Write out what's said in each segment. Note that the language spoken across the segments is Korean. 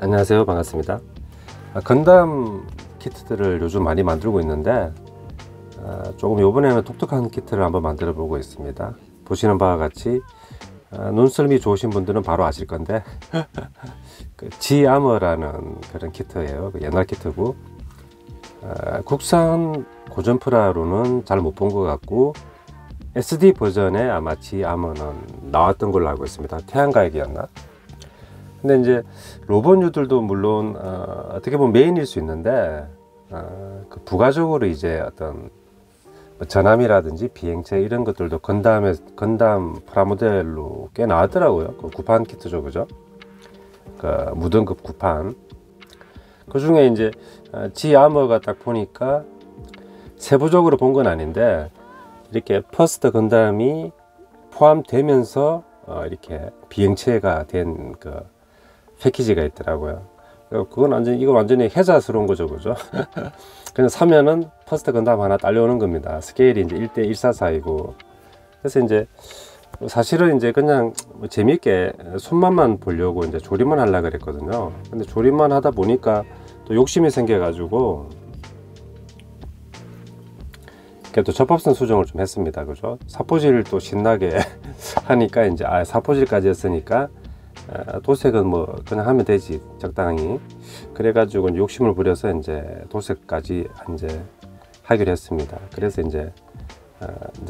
안녕하세요, 반갑습니다. 건담 키트들을 요즘 많이 만들고 있는데 조금 이번에는 독특한 키트를 한번 만들어 보고 있습니다. 보시는 바와 같이 눈썰미 좋으신 분들은 바로 아실 건데 그 G-ARMOR라는 그런 키트예요. 옛날 키트고 국산 고전프라로는 잘 못 본 것 같고 SD 버전에 아마 G-ARMOR는 나왔던 걸로 알고 있습니다. 태양가액이었나? 근데 이제 로봇류들도 물론 어떻게 보면 메인일 수 있는데 그 부가적으로 이제 어떤 뭐 전함이라든지 비행체 이런 것들도 건담 프라모델로 꽤 나왔더라고요. 그 구판 키트죠, 그죠? 그 무등급 구판. 그 중에 이제 G-ARMOR가 딱 보니까 세부적으로 본 건 아닌데 이렇게 퍼스트 건담이 포함되면서 이렇게 비행체가 된 그 패키지가 있더라고요. 그건 이거 완전히 혜자스러운 거죠, 그죠? 그냥 사면은 퍼스트 건담 하나 딸려오는 겁니다. 스케일이 이제 1:144이고. 그래서 이제 사실은 이제 그냥 재미있게 손맛만 보려고 이제 조립만 하려고 그랬거든요. 근데 조립만 하다 보니까 또 욕심이 생겨가지고 또 접합선 수정을 좀 했습니다. 그죠? 사포질을 또 신나게 하니까 이제 사포질까지 했으니까 도색은 뭐 그냥 하면 되지 적당히. 그래가지고 욕심을 부려서 이제 도색까지 이제 하기로 했습니다. 그래서 이제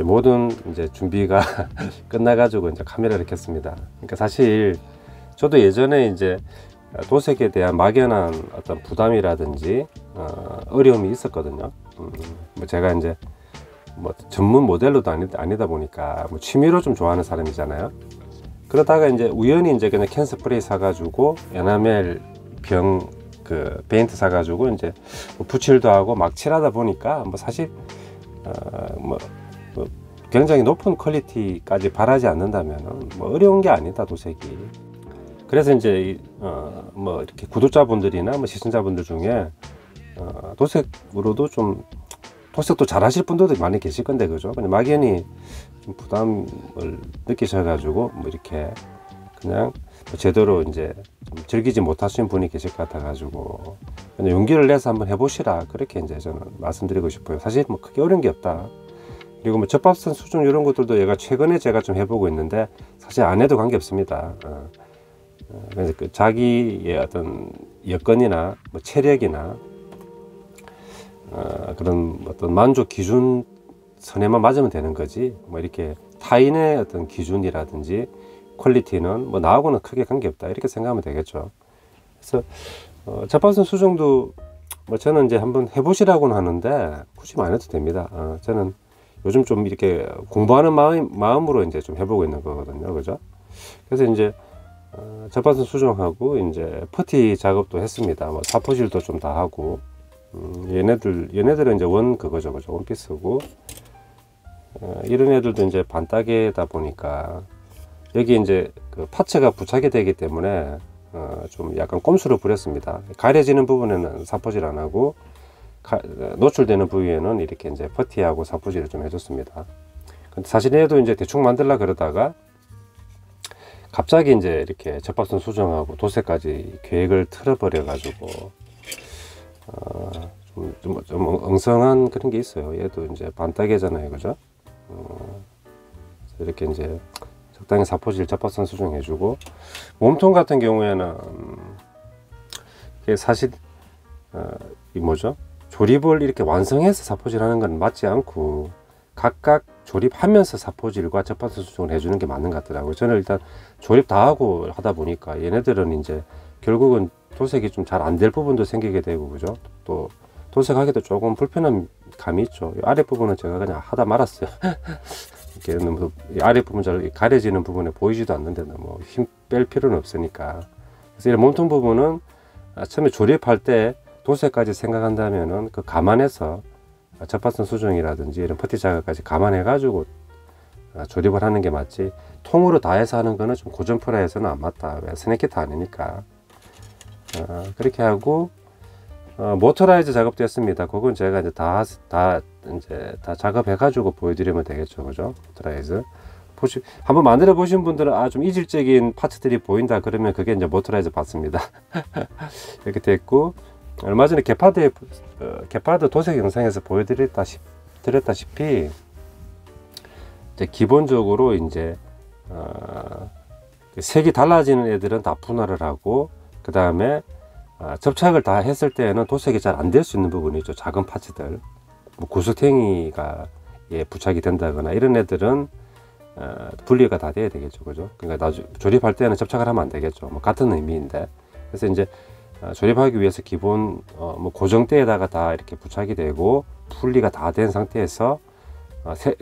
모든 이제 준비가 끝나가지고 이제 카메라를 켰습니다. 그러니까 사실 저도 예전에 이제 도색에 대한 막연한 어떤 부담이라든지 어려움이 있었거든요. 뭐 제가 이제 뭐 전문 모델로도 아니다 보니까 뭐 취미로 좀 좋아하는 사람이잖아요. 그러다가 이제 우연히 이제 그냥 캔 스프레이 사가지고 에나멜 병 그 페인트 사가지고 이제 뭐 붓칠도 하고 막 칠하다 보니까 뭐 사실 뭐 굉장히 높은 퀄리티까지 바라지 않는다면 뭐 어려운 게 아니다, 도색이. 그래서 이제 뭐 이렇게 구독자분들이나 뭐 시청자분들 중에 도색으로도 좀 도색도 잘 하실 분들도 많이 계실 건데, 그죠? 그냥 막연히 좀 부담을 느끼셔가지고 뭐 이렇게 그냥 제대로 이제 좀 즐기지 못하시는 분이 계실 것 같아가지고 그냥 용기를 내서 한번 해보시라, 그렇게 이제 저는 말씀드리고 싶어요. 사실 뭐 크게 어려운 게 없다. 그리고 뭐 접합선 수정 이런 것들도 얘가 최근에 제가 좀 해보고 있는데 사실 안 해도 관계 없습니다. 그래서 그 자기의 어떤 여건이나 뭐 체력이나 그런 어떤 만족 기준 선에만 맞으면 되는 거지, 뭐 이렇게 타인의 어떤 기준이라든지 퀄리티는 뭐 나하고는 크게 관계없다, 이렇게 생각하면 되겠죠. 그래서 접합선 수정도 뭐 저는 이제 한번 해보시라고는 하는데 굳이 안 해도 됩니다. 저는 요즘 좀 이렇게 공부하는 마음으로 이제 좀 해보고 있는 거거든요, 그죠? 그래서 이제 접합선 수정하고 이제 퍼티 작업도 했습니다. 뭐 사포질도 좀 다 하고. 얘네들은 이제 그거죠, 그죠? 원피스고. 이런 애들도 이제 반따개다 보니까 여기 이제 그 파츠가 부착이 되기 때문에 좀 약간 꼼수를 부렸습니다. 가려지는 부분에는 사포질 안 하고 노출되는 부위에는 이렇게 이제 퍼티하고 사포질을 좀 해줬습니다. 근데 사실 얘도 이제 대충 만들라 그러다가 갑자기 이제 이렇게 접합선 수정하고 도색까지 계획을 틀어버려 가지고 좀 엉성한 그런 게 있어요. 얘도 이제 반따개잖아요, 그죠? 이렇게 이제 적당히 사포질 접합선 수정해주고, 몸통 같은 경우에는 이게 사실 이 뭐죠? 조립을 이렇게 완성해서 사포질하는 건 맞지 않고 각각 조립하면서 사포질과 접합선 수정을 해주는 게 맞는 것 같더라고요. 저는 일단 조립 다 하고 하다 보니까 얘네들은 이제 결국은 도색이 좀 잘 안 될 부분도 생기게 되고, 그죠? 또 도색하기도 조금 불편한 감이 있죠. 아랫부분은 제가 그냥 하다 말았어요. 이렇게 너무 아랫부분 잘 가려지는 부분에 보이지도 않는데 뭐 힘 뺄 필요는 없으니까. 그래서 이런 몸통 부분은 처음에 조립할 때 도색까지 생각한다면은 그 감안해서 접합선 수정이라든지 이런 퍼티 작업까지 감안해 가지고 조립을 하는 게 맞지, 통으로 다 해서 하는 거는 좀 고전 프라에서는 안 맞다. 왜? 스낵키트 아니니까. 그렇게 하고 모터라이즈 작업도 했습니다. 그건 제가 이제 다 작업해 가지고 보여드리면 되겠죠, 그죠? 모터라이즈 한번 만들어 보신 분들은 좀 이질적인 파츠들이 보인다 그러면 그게 이제 모터라이저 파츠입니다. 이렇게 됐고, 얼마 전에 게파드 도색 영상에서 보여드렸다시피 이제 기본적으로 이제 색이 달라지는 애들은 다 분할을 하고, 그 다음에 접착을 다 했을 때는 도색이 잘 안 될 수 있는 부분이 있죠. 작은 파츠들, 뭐 구석탱이가 부착이 된다거나 이런 애들은 분리가 다 돼야 되겠죠, 그죠? 그러니까 조립할 때는 접착을 하면 안 되겠죠. 뭐 같은 의미인데, 그래서 이제 조립하기 위해서 기본 뭐 고정대에다가 다 이렇게 부착이 되고 분리가 다 된 상태에서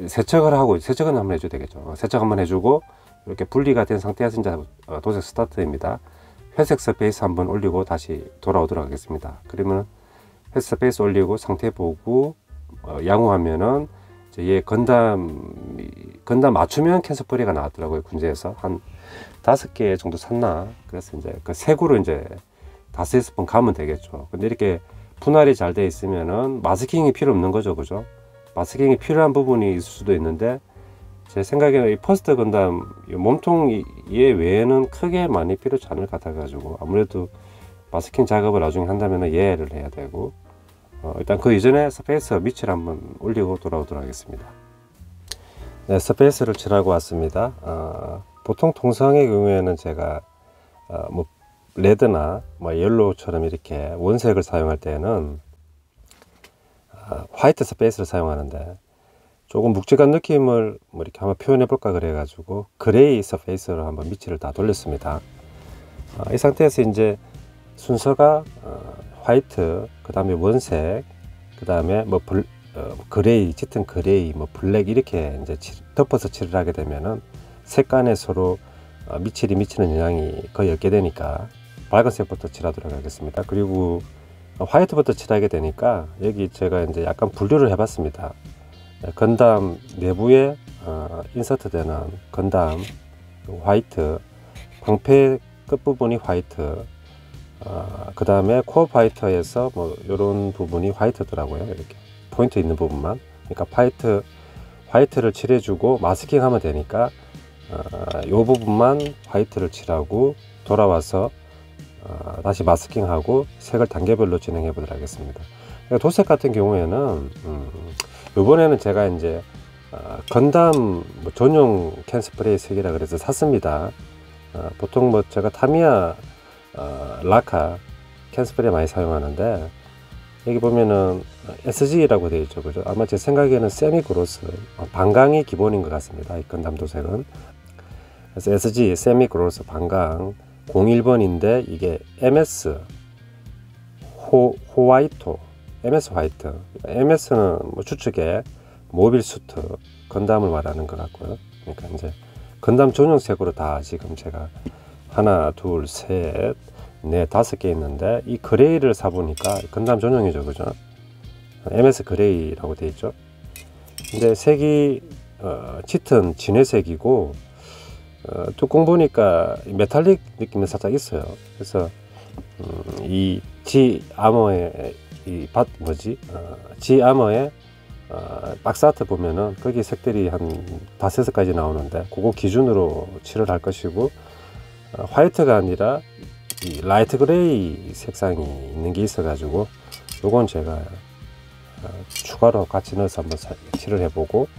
세척을 한번 해줘야 되겠죠. 세척 한번 해주고 이렇게 분리가 된 상태에서 이제 도색 스타트입니다. 회색 서페이스 한번 올리고 다시 돌아오도록 하겠습니다. 그러면 회색 서페이스 올리고 상태 보고 양호하면은 이제 얘 건담 맞춤형 캔서프레이가 나왔더라고요. 군제에서 한 5개 정도 샀나. 그래서 이제 그 색으로 이제 5-6번 가면 되겠죠. 근데 이렇게 분할이 잘 돼 있으면은 마스킹이 필요 없는 거죠, 그죠? 마스킹이 필요한 부분이 있을 수도 있는데, 제 생각에는 이 퍼스트 건담 몸통 얘 외에는 크게 많이 필요치 않을 것 같아 가지고 아무래도 마스킹 작업을 나중에 한다면 얘를 해야 되고, 일단 그 이전에 서페이스 밑을 한번 올리고 돌아오도록 하겠습니다. 네, 서페이스를 칠하고 왔습니다. 보통 통상의 경우에는 제가 뭐 레드나 뭐 옐로우처럼 이렇게 원색을 사용할 때는 화이트 서페이스를 사용하는데, 조금 묵직한 느낌을 뭐 이렇게 한번 표현해 볼까 그래 가지고 그레이 서페이스로 한번 밑을 다 돌렸습니다. 이 상태에서 이제 순서가 화이트, 그 다음에 원색, 그 다음에 뭐 그레이, 짙은 그레이, 뭐 블랙 이렇게 이제 덮어서 칠을 하게 되면은 색간에 서로 미칠이 미치는 영향이 거의 없게 되니까 밝은색부터 칠하도록 하겠습니다. 그리고 화이트부터 칠하게 되니까 여기 제가 이제 약간 분류를 해봤습니다. 건담 내부에 인서트 되는 건담 화이트, 방패 끝부분이 화이트, 그 다음에 코어 파이터에서 뭐 이런 부분이 화이트더라고요. 이렇게 포인트 있는 부분만. 그러니까 화이트를 칠해주고 마스킹 하면 되니까 이 부분만 화이트를 칠하고 돌아와서 다시 마스킹하고 색을 단계별로 진행해 보도록 하겠습니다. 도색 같은 경우에는 이번에는 제가 이제 건담 전용 캔 스프레이 색이라 그래서 샀습니다. 보통 뭐 제가 타미야 라카 캔 스프레이 많이 사용하는데, 여기 보면은 SG라고 되어 있죠, 그죠? 아마 제 생각에는 세미 그로스 반강이 기본인 것 같습니다. 이 건담 도색은. 그래서 SG 세미 그로스 반강 01번인데 이게 MS 호화이토, MS 화이트. MS는 뭐 추측에 모빌 수트 건담을 말하는 것 같고요. 그러니까 이제 건담 전용색으로 다 지금 제가 하나, 둘, 셋, 넷, 5개 있는데, 이 그레이를 사보니까 건담 전용이죠, 그죠? MS 그레이라고 되어 있죠. 근데 색이 짙은 진회색이고, 뚜껑 보니까 메탈릭 느낌이 살짝 있어요. 그래서 이 G 아머의 G 아머의 박스 아트 보면은 거기 색들이 한 5-6가지 나오는데, 그거 기준으로 칠을 할 것이고, 화이트가 아니라 이 라이트 그레이 색상이 있는 게 있어 가지고 요건 제가 추가로 같이 넣어서 한번 칠을 해보고,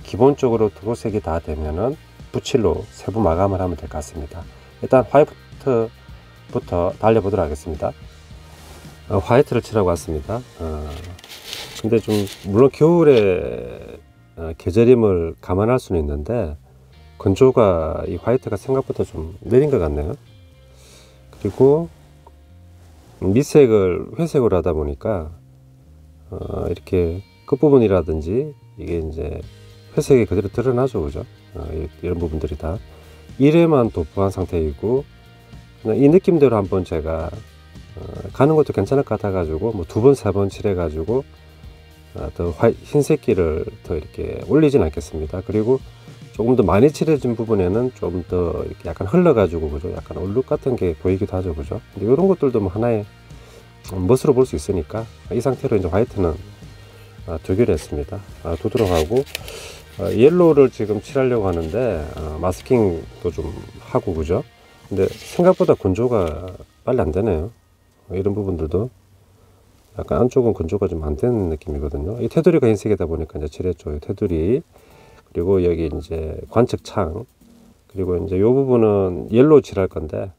기본적으로 도색이 다 되면은 붓칠로 세부 마감을 하면 될 것 같습니다. 일단 화이트부터 달려보도록 하겠습니다. 화이트를 칠하고 왔습니다. 근데 좀 물론 겨울에 계절임을 감안할 수는 있는데, 건조가 이 화이트가 생각보다 좀 느린 것 같네요. 그리고 밑색을 회색으로 하다 보니까 이렇게 끝부분이라든지 이게 이제 회색이 그대로 드러나죠, 그죠? 이런 부분들이 다 1회만 도포한 상태이고, 이 느낌대로 한번 제가 가는 것도 괜찮을 것 같아 가지고 뭐 2번 3번 칠해 가지고 더 흰색기를 더 이렇게 올리진 않겠습니다. 그리고 조금 더 많이 칠해진 부분에는 좀 더 이렇게 약간 흘러가지고, 그죠? 약간 얼룩 같은 게 보이기도 하죠, 그죠? 근데 이런 것들도 뭐 하나의 멋으로 볼 수 있으니까 이 상태로 이제 화이트는 두개를 했습니다. 두도록 하고, 옐로우를 지금 칠하려고 하는데 마스킹도 좀 하고 그죠. 근데 생각보다 건조가 빨리 안 되네요. 이런 부분들도 약간 안쪽은 건조가 좀 안 되는 느낌이거든요. 이 테두리가 흰색이다 보니까 이제 칠했죠. 이 테두리, 그리고 여기 이제 관측 창, 그리고 이제 이 부분은 옐로우 칠할 건데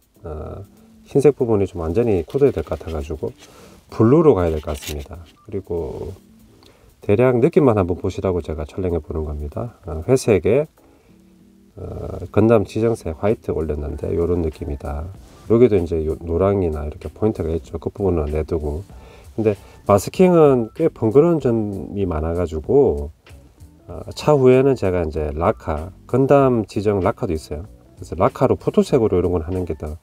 흰색 부분이 좀 완전히 굳어야 될 것 같아 가지고 블루로 가야 될 것 같습니다. 그리고 대략 느낌만 한번 보시라고 제가 촬영해 보는 겁니다. 회색에 건담 지정색 화이트 올렸는데 이런 느낌이다. 여기도 이제 노랑이나 이렇게 포인트가 있죠. 그 부분은 레드고. 근데 마스킹은 꽤 번거로운 점이 많아 가지고 차후에는 제가 이제 라카, 건담 지정 라카도 있어요. 그래서 라카로 포토색으로 이런 걸 하는 게 더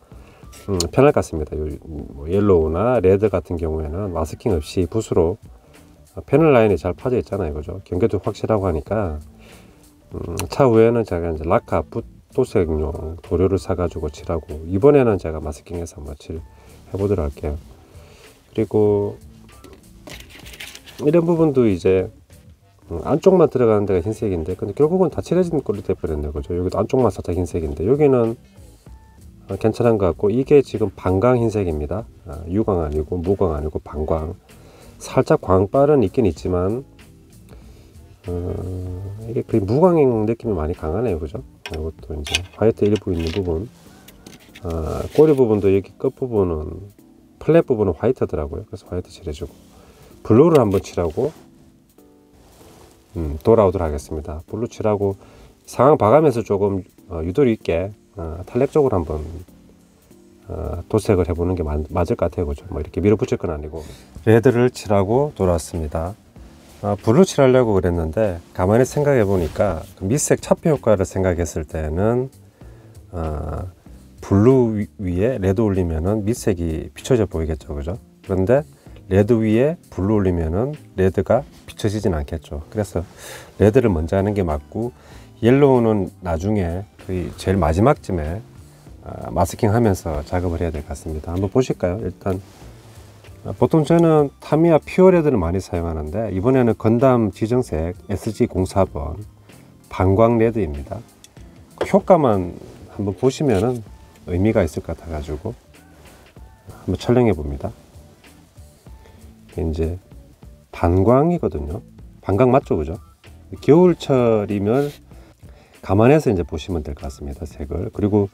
편할 것 같습니다. 뭐 옐로우나 레드 같은 경우에는 마스킹 없이 붓으로 패널 라인이 잘 파져 있잖아요. 그죠? 경계도 확실하고 하니까 차후에는 제가 이제 라카 붓 도색용 도료를 사가지고 칠하고, 이번에는 제가 마스킹해서 한번 칠해 보도록 할게요. 그리고 이런 부분도 이제 안쪽만 들어가는 데가 흰색인데, 근데 결국은 다 칠해진 꼴이 돼버렸네요. 그죠? 여기도 안쪽만 살짝 흰색인데, 여기는 괜찮은 것 같고, 이게 지금 반광 흰색입니다. 유광 아니고 무광 아니고 반광. 살짝 광빨은 있긴 있지만 이게 그 무광 느낌이 많이 강하네요. 그죠? 이것도 이제 화이트 일부 있는 부분, 꼬리 부분도 여기 끝 부분은 플랫 부분은 화이트더라고요. 그래서 화이트 칠해주고 블루를 한번 칠하고 돌아오도록 하겠습니다. 블루 칠하고 상황 봐가면서 조금 유도리 있게 탄력적으로 한번 도색을 해보는 게 맞을 것 같아요. 그죠? 뭐 이렇게 밀어붙일 건 아니고. 레드를 칠하고 돌아왔습니다. 블루 칠하려고 그랬는데 가만히 생각해 보니까 밑색 차폐 효과를 생각했을 때는 블루 위에 레드 올리면은 밑색이 비춰져 보이겠죠. 그죠? 그런데 레드 위에 블루 올리면은 레드가 비춰지진 않겠죠. 그래서 레드를 먼저 하는 게 맞고, 옐로우는 나중에 거의 제일 마지막쯤에 마스킹 하면서 작업을 해야 될 것 같습니다. 한번 보실까요? 일단 보통 저는 타미야 퓨어 레드를 많이 사용하는데, 이번에는 건담 지정색 SG04번 반광 레드입니다. 효과만 한번 보시면은 의미가 있을 것 같아 가지고 한번 촬영해 봅니다. 이제 반광이거든요. 반광 맞죠? 그죠? 겨울철이면 감안해서 이제 보시면 될 것 같습니다. 색을. 그리고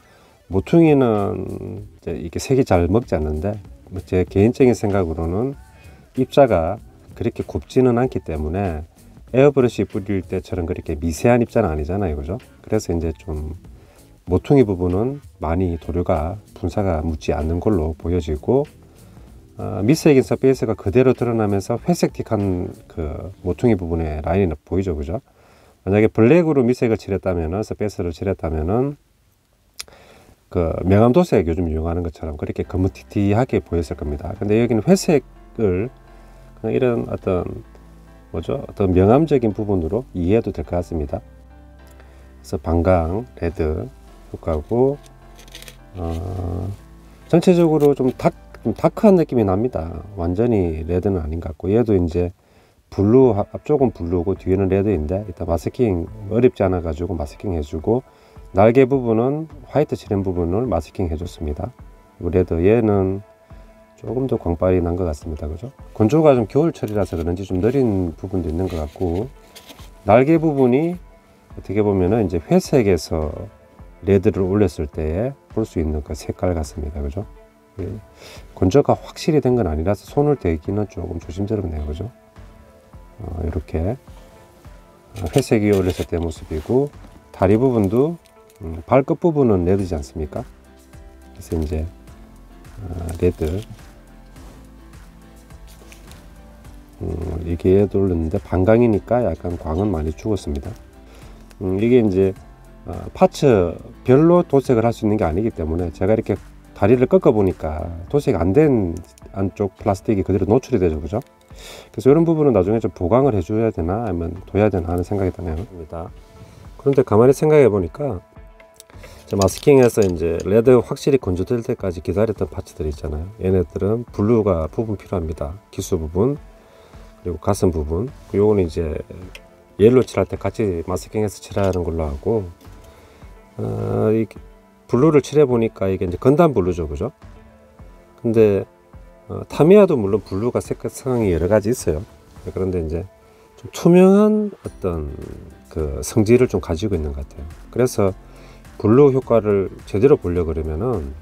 모퉁이는 이제 이게 색이 잘 먹지 않는데, 제 개인적인 생각으로는 입자가 그렇게 곱지는 않기 때문에 에어브러쉬 뿌릴 때처럼 그렇게 미세한 입자는 아니잖아요. 그죠? 그래서 이제 좀 모퉁이 부분은 많이 도료가 분사가 묻지 않는 걸로 보여지고, 밑색인 서페이스가 그대로 드러나면서 회색틱한 그 모퉁이 부분의 라인이 보이죠. 그죠? 만약에 블랙으로 밑색을 칠했다면은, 서페이스를 칠했다면은 그 명암도색 요즘 유용하는 것처럼 그렇게 검은티티하게 보였을 겁니다. 근데 여기는 회색을 그냥 이런 어떤 명암적인 부분으로 이해해도 될 것 같습니다. 그래서 반광 레드 효과고, 전체적으로 좀 다크한 느낌이 납니다. 완전히 레드는 아닌 것 같고, 얘도 이제 블루, 앞쪽은 블루고 뒤에는 레드인데, 일단 마스킹 어렵지 않아 가지고 마스킹 해주고, 날개 부분은 화이트 칠한 부분을 마스킹 해줬습니다. 레드 얘는 조금 더 광빨이 난 것 같습니다. 그죠? 건조가 좀 겨울철이라서 그런지 좀 느린 부분도 있는 것 같고, 날개 부분이 어떻게 보면은 이제 회색에서 레드를 올렸을 때 볼 수 있는 그 색깔 같습니다. 그죠? 건조가 확실히 된 건 아니라서 손을 대기는 조금 조심스럽네요. 그죠? 이렇게 회색이 올렸을 때 모습이고, 다리 부분도 발끝 부분은 레드지 않습니까? 그래서 이제 레드 이게 돌렸는데 반광이니까 약간 광은 많이 죽었습니다. 이게 이제 파츠 별로 도색을 할 수 있는 게 아니기 때문에 제가 이렇게 다리를 꺾어 보니까 도색 안 된 안쪽 플라스틱이 그대로 노출이 되죠. 그죠? 그래서 이런 부분은 나중에 좀 보강을 해줘야 되나 아니면 둬야 되나 하는 생각이 드네요. 그런데 가만히 생각해 보니까 마스킹해서 이제 레드 확실히 건조될 때까지 기다렸던 파츠들 있잖아요. 얘네들은 블루가 부분 필요합니다. 기수 부분, 그리고 가슴 부분. 요거는 이제 옐로 칠할 때 같이 마스킹해서 칠하는 걸로 하고, 이 블루를 칠해 보니까 이게 이제 건담 블루죠, 그죠? 근데 타미야도 물론 블루가 색상이 여러 가지 있어요. 그런데 이제 좀 투명한 어떤 그 성질을 좀 가지고 있는 것 같아요. 그래서 블루 효과를 제대로 보려고 그러면은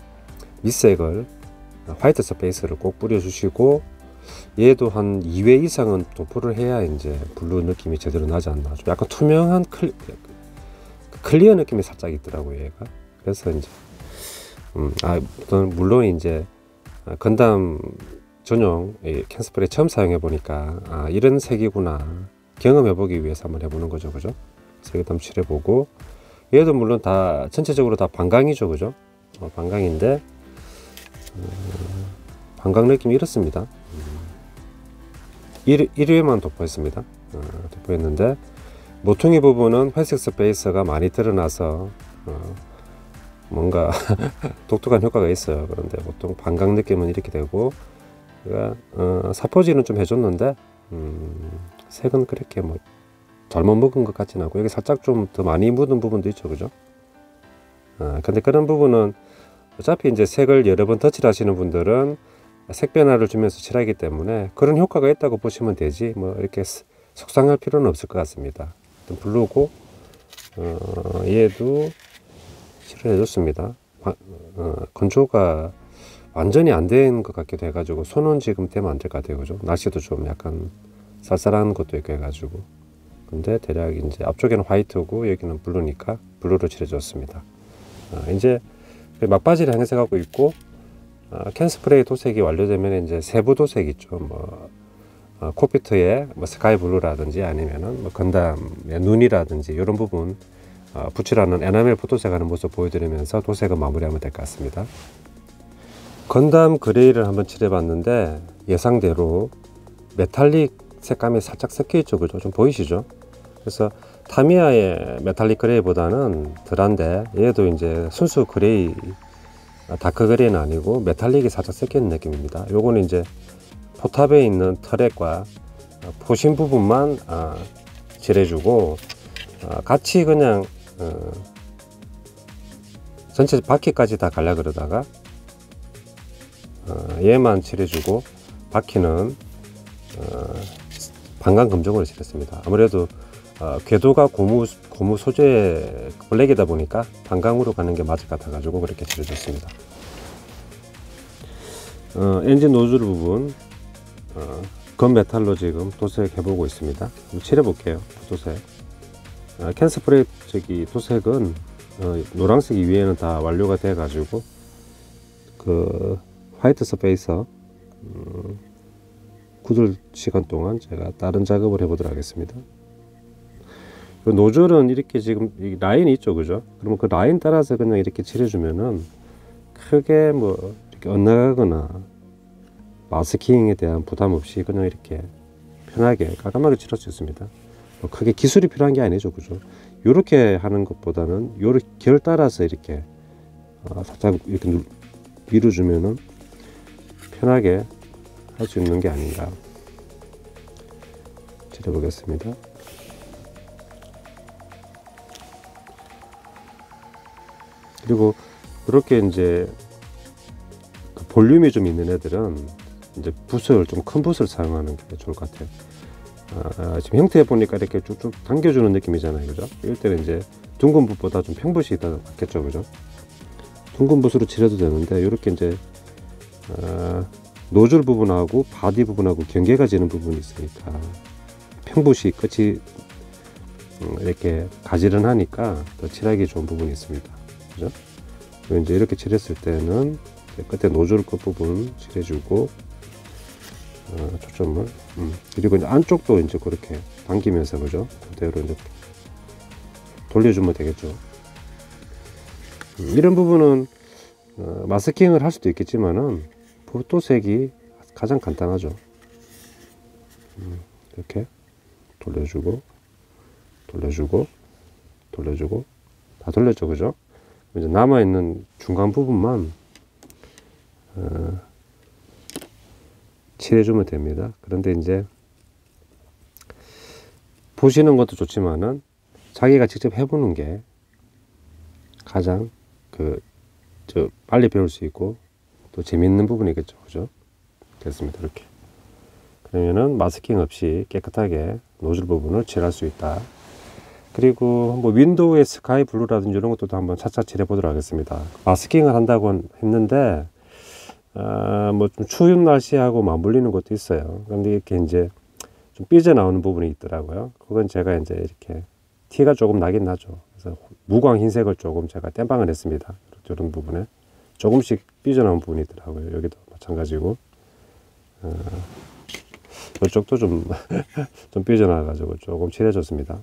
밑색을 화이트 서페이스를 꼭 뿌려주시고, 얘도 한 2회 이상은 도포를 해야 이제 블루 느낌이 제대로 나지 않나. 좀 약간 투명한 클리어 느낌이 살짝 있더라고요, 얘가. 그래서 이제 물론 이제 건담 전용 캔스프레이 처음 사용해 보니까 이런 색이구나 경험해 보기 위해서 한번 해보는 거죠, 그죠? 색을 한번 칠해 보고, 얘도 물론 다 전체적으로 다 반강이죠, 그죠? 반강인데 반강 느낌이 이렇습니다. 1회만 도포했습니다. 도포했는데 모퉁이 부분은 회색 스페이스가 많이 드러나서 뭔가 독특한 효과가 있어요. 그런데 보통 반강 느낌은 이렇게 되고, 제가 사포질은 좀 해줬는데 색은 그렇게 뭐 잘못 먹은 것 같진 않고, 여기 살짝 좀 더 많이 묻은 부분도 있죠, 그죠? 근데 그런 부분은 어차피 이제 색을 여러 번 덧칠하시는 분들은 색 변화를 주면서 칠하기 때문에 그런 효과가 있다고 보시면 되지, 뭐 이렇게 속상할 필요는 없을 것 같습니다. 블루고, 얘도 칠을 해줬습니다. 건조가 완전히 안 된 것 같기도 해가지고 손은 지금 대면 안 될 것 같아요, 그죠? 날씨도 좀 약간 쌀쌀한 것도 있고 해가지고. 근데 대략 이제 앞쪽에는 화이트고 여기는 블루니까 블루로 칠해줬습니다. 이제 막바지를 향해서 가고 있고, 캔스프레이 도색이 완료되면 이제 세부 도색 있죠. 뭐 콕피트에 뭐 스카이 블루라든지 아니면은 뭐 건담의 눈이라든지 이런 부분 붙이라는 에나멜 붓도색하는 모습 보여드리면서 도색은 마무리하면 될 것 같습니다. 건담 그레이를 한번 칠해봤는데 예상대로 메탈릭 색감이 살짝 섞여 있죠, 그죠? 좀 보이시죠? 그래서 타미야의 메탈릭 그레이보다는 덜한데, 얘도 이제 순수 그레이, 다크 그레이는 아니고 메탈릭이 살짝 섞여 있는 느낌입니다. 요거는 이제 포탑에 있는 터렛과 포신 부분만 칠해주고, 같이 그냥 전체 바퀴까지 다 갈라 그러다가 얘만 칠해주고, 바퀴는 반강 금종으로 칠했습니다. 아무래도 궤도가 고무 소재 블랙이다 보니까 반강으로 가는 게 맞을 것 같아 가지고 그렇게 칠해줬습니다. 엔진 노즐 부분 건메탈로 지금 도색해 보고 있습니다. 칠해 볼게요. 도색. 캔스프레이 도색은 노란색이 위에는 다 완료가 돼 가지고 그 화이트 서페이서 굳을 시간 동안 제가 다른 작업을 해 보도록 하겠습니다. 노즐은 이렇게 지금 라인이 있죠, 그죠? 그러면 그 라인 따라서 그냥 이렇게 칠해주면은 크게 뭐 이렇게 엇나가거나 마스킹에 대한 부담 없이 그냥 이렇게 편하게 깔끔하게 칠할 수 있습니다. 뭐 크게 기술이 필요한 게 아니죠, 그죠? 이렇게 하는 것보다는 요렇게 결 따라서 이렇게 살짝 이렇게 밀어주면은 편하게 할 수 있는 게 아닌가. 칠해 보겠습니다. 그리고 이렇게 이제 볼륨이 좀 있는 애들은 이제 붓을 좀 큰 붓을 사용하는 게 좋을 것 같아요. 지금 형태 보니까 이렇게 쭉쭉 당겨주는 느낌이잖아요, 그죠? 이럴 때는 이제 둥근 붓보다 좀 평붓이 더 낫겠죠, 그죠? 둥근 붓으로 칠해도 되는데, 이렇게 이제 노즐 부분하고 바디 부분하고 경계가 지는 부분이 있으니까 평붓이 끝이 이렇게 가지런하니까 더 칠하기 좋은 부분이 있습니다, 그죠? 이제 이렇게 칠했을 때는 끝에 노즐 끝 부분 칠해주고, 초점을 그리고 이제 안쪽도 이제 그렇게 당기면서, 그죠? 그대로 이제 돌려주면 되겠죠. 이런 부분은 마스킹을 할 수도 있겠지만은 붓도색이 가장 간단하죠. 이렇게 돌려주고 돌려주고 돌려주고 다 돌렸죠, 그죠? 이제 남아있는 중간 부분만 칠해주면 됩니다. 그런데 이제 보시는 것도 좋지만은 자기가 직접 해보는 게 가장 빨리 배울 수 있고 또 재밌는 부분이겠죠. 그죠? 됐습니다. 이렇게. 그러면은 마스킹 없이 깨끗하게 노즐 부분을 칠할 수 있다. 그리고 뭐 윈도우의 스카이 블루라든지 이런 것도 한번 차차 칠해 보도록 하겠습니다. 마스킹을 한다고 했는데 뭐 좀 추운 날씨하고 맞물리는 것도 있어요. 그런데 이렇게 이제 좀 삐져나오는 부분이 있더라고요. 그건 제가 이제 이렇게 티가 조금 나긴 나죠. 그래서 무광 흰색을 조금 제가 땜빵을 했습니다. 이런 부분에 조금씩 삐져나온 부분이 있더라고요. 여기도 마찬가지고 이쪽도 좀 삐져나와가지고 조금 칠해줬습니다.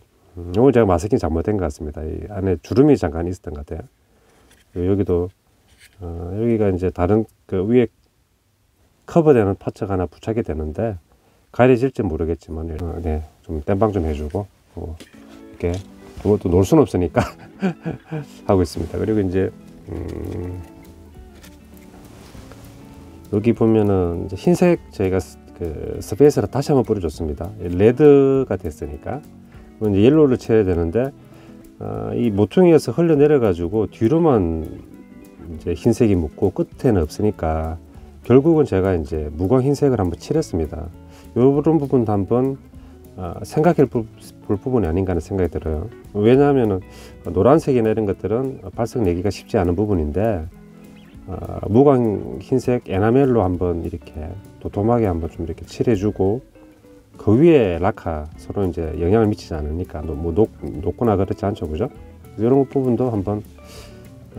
오늘 제가 마스킹 잘못된 것 같습니다. 이 안에 주름이 잠깐 있었던 것 같아요. 여기도 여기가 이제 다른 위에 커버되는 파츠가 하나 부착이 되는데 가려질지 모르겠지만 네, 좀 땜빵 좀 해주고 이렇게 그것도 놀 수는 없으니까 하고 있습니다. 그리고 이제 여기 보면은 이제 흰색 저희가 스페이스를 다시 한번 뿌려줬습니다. 레드가 됐으니까 이제 옐로우를 칠해야 되는데 이 모퉁이에서 흘러내려 가지고 뒤로만 이제 흰색이 묻고 끝에는 없으니까 결국은 제가 이제 무광 흰색을 한번 칠했습니다. 이런 부분도 한번 생각해 볼 부분이 아닌가 하는 생각이 들어요. 왜냐하면 노란색이나 이런 것들은 발색 내기가 쉽지 않은 부분인데 무광 흰색 에나멜로 한번 이렇게 도톰하게 한번 좀 이렇게 칠해주고 그 위에 라카 서로 이제 영향을 미치지 않으니까 뭐 녹거나 그렇지 않죠, 그죠? 이런 부분도 한번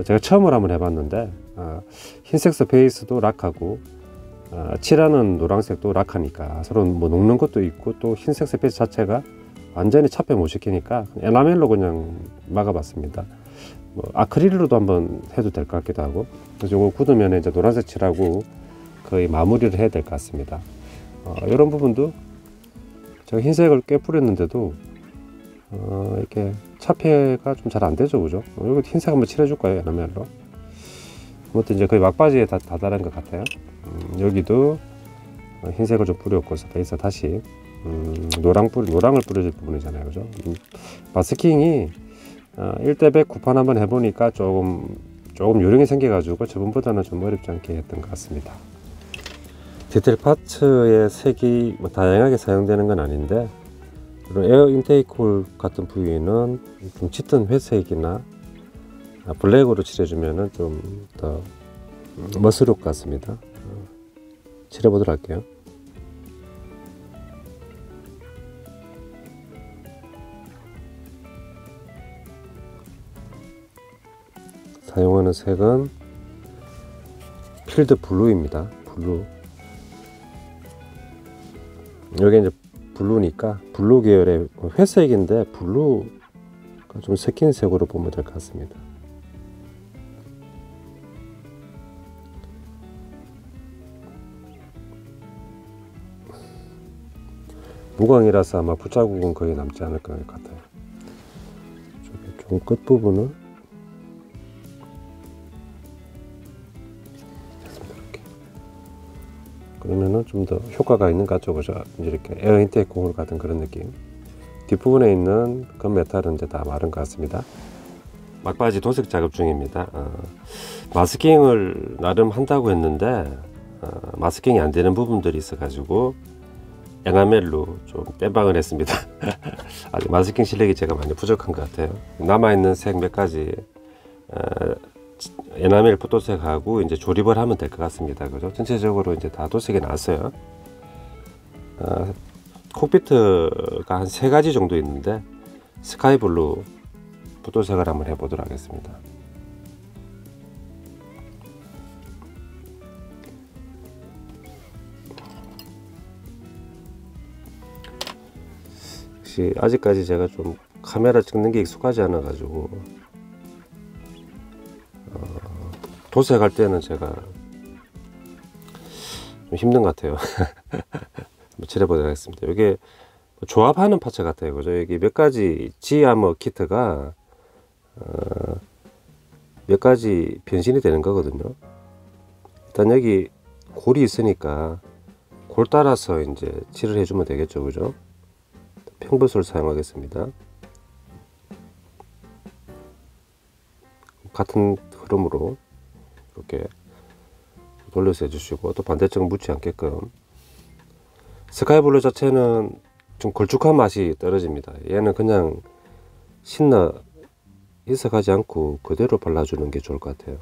제가 처음으로 한번 해봤는데 흰색 스페이스도 락하고 칠하는 노란색도 락하니까 서로 뭐 녹는 것도 있고 또 흰색 스페이스 자체가 완전히 차폐 못 시키니까 에나멜로 그냥 막아봤습니다. 뭐 아크릴로도 한번 해도 될 것 같기도 하고 그래서 이거 굳으면 이제 노란색 칠하고 거의 마무리를 해야 될 것 같습니다. 이런 부분도 제가 흰색을 꽤 뿌렸는데도 이렇게 차폐가 좀 잘 안 되죠, 그죠? 여기 흰색 한번 칠해줄까요, 에나멜로? 그것도 이제 거의 막바지에 다 다다른 것 같아요. 여기도 흰색을 좀 뿌렸고 스페이스 다시 노랑을 뿌려줄 부분이잖아요, 그죠? 마스킹이 1대100 구판 한번 해보니까 조금 요령이 생겨가지고 저번보다는 좀 어렵지 않게 했던 것 같습니다. 디테일 파츠의 색이 뭐 다양하게 사용되는 건 아닌데 에어 인테이크 홀 같은 부위는 좀 짙은 회색이나 블랙으로 칠해주면 좀 더 멋스럽 같습니다. 칠해보도록 할게요. 사용하는 색은 필드 블루입니다. 블루. 여기 이제 블루니까 블루 계열의 회색인데 블루가 좀 섞인 색으로 보면 될 것 같습니다. 무광이라서 아마 붓자국은 거의 남지 않을 것 같아요. 좀 끝부분을 이렇게 그러면은 좀 더 효과가 있는 것 같죠, 그죠? 이렇게 에어 인테이크 홀 같은 그런 느낌. 뒷부분에 있는 건 메탈은 이제 다 마른 것 같습니다. 막바지 도색 작업 중입니다. 마스킹을 나름 한다고 했는데 마스킹이 안 되는 부분들이 있어 가지고 에나멜로 좀 땜빵을 했습니다. 아직 마스킹 실력이 제가 많이 부족한 것 같아요. 남아있는 색 몇 가지 에나멜 포토색하고 이제 조립을 하면 될 것 같습니다. 그죠? 전체적으로 이제 다 도색이 났어요. 콕피트가 한 3가지 정도 있는데 스카이블루 포토색을 한번 해보도록 하겠습니다. 역시 아직까지 제가 좀 카메라 찍는 게 익숙하지 않아 가지고 도색할 때는 제가 좀 힘든 것 같아요. 칠해보도록 하겠습니다. 이게 조합하는 파츠 같아요, 그죠? 여기 몇 가지 지아머 키트가 몇 가지 변신이 되는 거거든요. 일단 여기 골이 있으니까 골 따라서 이제 칠을 해주면 되겠죠, 그죠? 팽붓을 사용하겠습니다. 같은 흐름으로 이렇게 돌려서 해주시고, 또 반대쪽 묻지 않게끔. 스카이블루 자체는 좀 걸쭉한 맛이 떨어집니다. 얘는 그냥 신나 희석하지 않고 그대로 발라주는 게 좋을 것 같아요.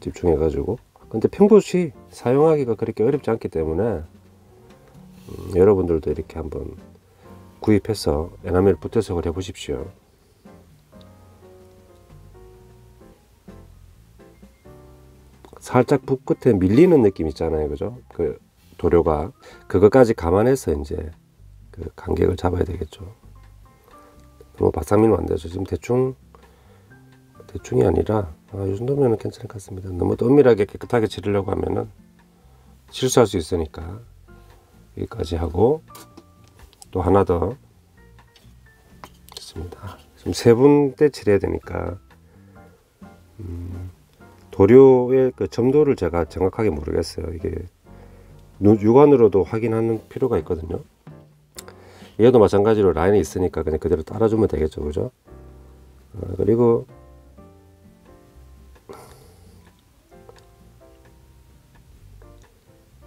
집중해 가지고. 근데 팽붓이 사용하기가 그렇게 어렵지 않기 때문에 여러분들도 이렇게 한번 구입해서 에나멜 붓해석을 해 보십시오. 살짝 붓 끝에 밀리는 느낌 있잖아요, 그죠? 그 도료가, 그것까지 감안해서 이제 그 간격을 잡아야 되겠죠. 너무 바싹 밀면 안 되죠. 지금 대충이 아니라 이 정도면 괜찮을 것 같습니다. 너무 또 은밀하게 깨끗하게 칠하려고 하면은 실수할 수 있으니까 여기까지 하고, 또 하나 더 있습니다. 지금 세 군데 칠해야 되니까 도료의 그 점도를 제가 정확하게 모르겠어요. 이게 육안으로도 확인하는 필요가 있거든요. 얘도 마찬가지로 라인이 있으니까 그냥 그대로 따라주면 되겠죠, 그죠? 그리고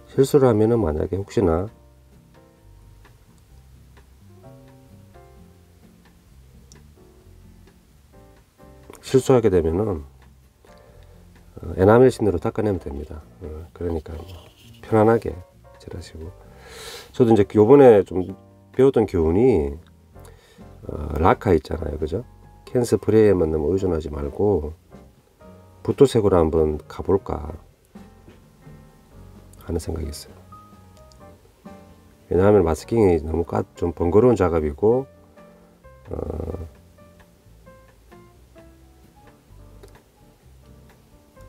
실수를 하면은, 만약에 혹시나 실수하게 되면은 에나멜 신으로 닦아내면 됩니다. 그러니까 뭐 편안하게 칠하시고. 저도 이제 요번에 좀 배웠던 교훈이 라카 있잖아요, 그죠? 캔 스프레이에만 너무 의존하지 말고 붓도색으로 한번 가볼까 하는 생각이 있어요. 왜냐하면 마스킹이 너무 좀 번거로운 작업이고,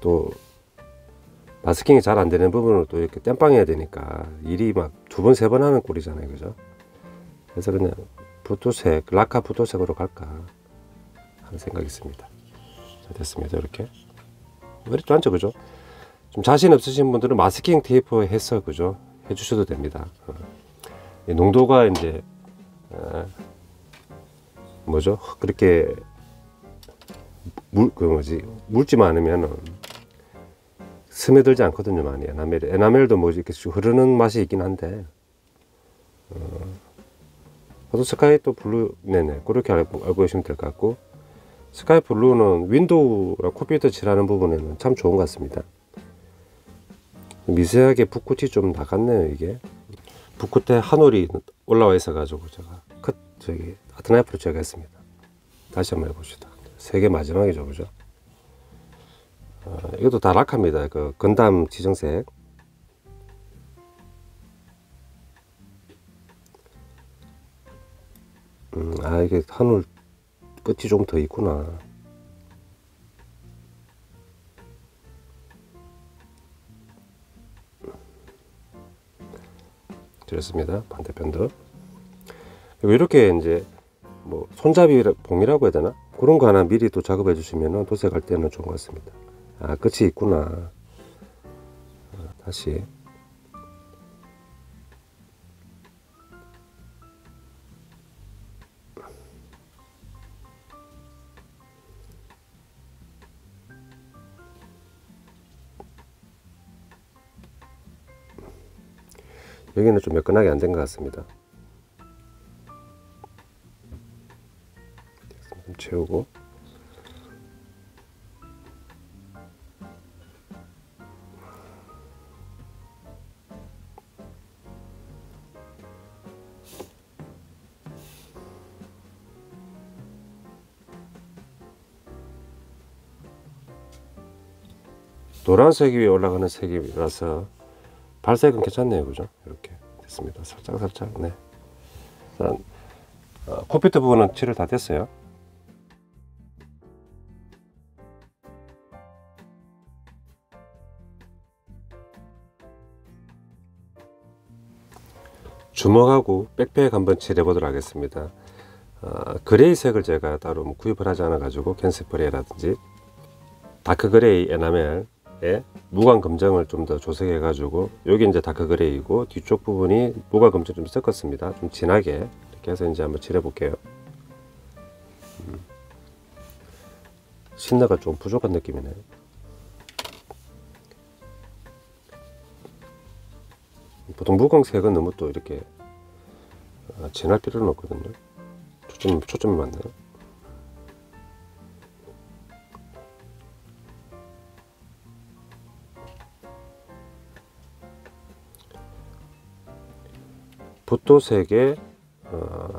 또 마스킹이 잘 안 되는 부분을 또 이렇게 땜빵해야 되니까 일이 막 두 번, 세 번 하는 꼴이잖아요, 그죠? 그래서 그냥 붓도색, 라카 붓도색으로 갈까 하는 생각이 있습니다. 자, 됐습니다. 이렇게 어렵지 않죠, 그죠? 좀 자신 없으신 분들은 마스킹 테이프 해서, 그죠? 해주셔도 됩니다. 농도가 이제 뭐죠? 그렇게 묽지만 않으면은 스며들지 않거든요, 많이. 에나멜도 뭐 이렇게 흐르는 맛이 있긴 한데, 스카이 또 블루, 네네, 그렇게 알고 계시면 될 것 같고, 스카이 블루는 윈도우랑 컴퓨터 칠하는 부분에는 참 좋은 것 같습니다. 미세하게 붓끝이 좀 나갔네요, 이게. 붓끝에 한올이 올라와 있어 가지고 제가 아트나이프로 제가 했습니다. 다시 한번 해봅시다. 세 개 마지막이죠, 그죠? 이것도 다 락합니다. 그 건담 지정색. 이게 한올 끝이 좀 더 있구나. 됐습니다. 반대편도. 이렇게 이제 뭐 손잡이 봉이라고 해야 되나? 그런 거 하나 미리 또 작업해 주시면 도색할 때는 좋은 것 같습니다. 끝이 있구나. 다시. 여기는 좀 매끈하게 안 된 것 같습니다. 좀 채우고. 노란색 위에 올라가는 색이라서 발색은 괜찮네요, 그죠? 이렇게 됐습니다. 살짝, 네. 일단 컴퓨터 부분은 칠을 다 됐어요. 주먹하고 백팩 한번 칠해 보도록 하겠습니다. 그레이색을 제가 따로 구입을 하지 않아 가지고 캔스프레이라든지 다크 그레이 에나멜 무광 검정을 좀 더 조색해 가지고, 여기 이제 다크 그레이고 뒤쪽 부분이 무광 검정 좀 섞었습니다. 좀 진하게 이렇게 해서 이제 한번 칠해 볼게요. 신나가 좀 부족한 느낌이네요. 보통 무광색은 너무 또 이렇게 진할 필요는 없거든요. 초점이 맞네요. 붓도색의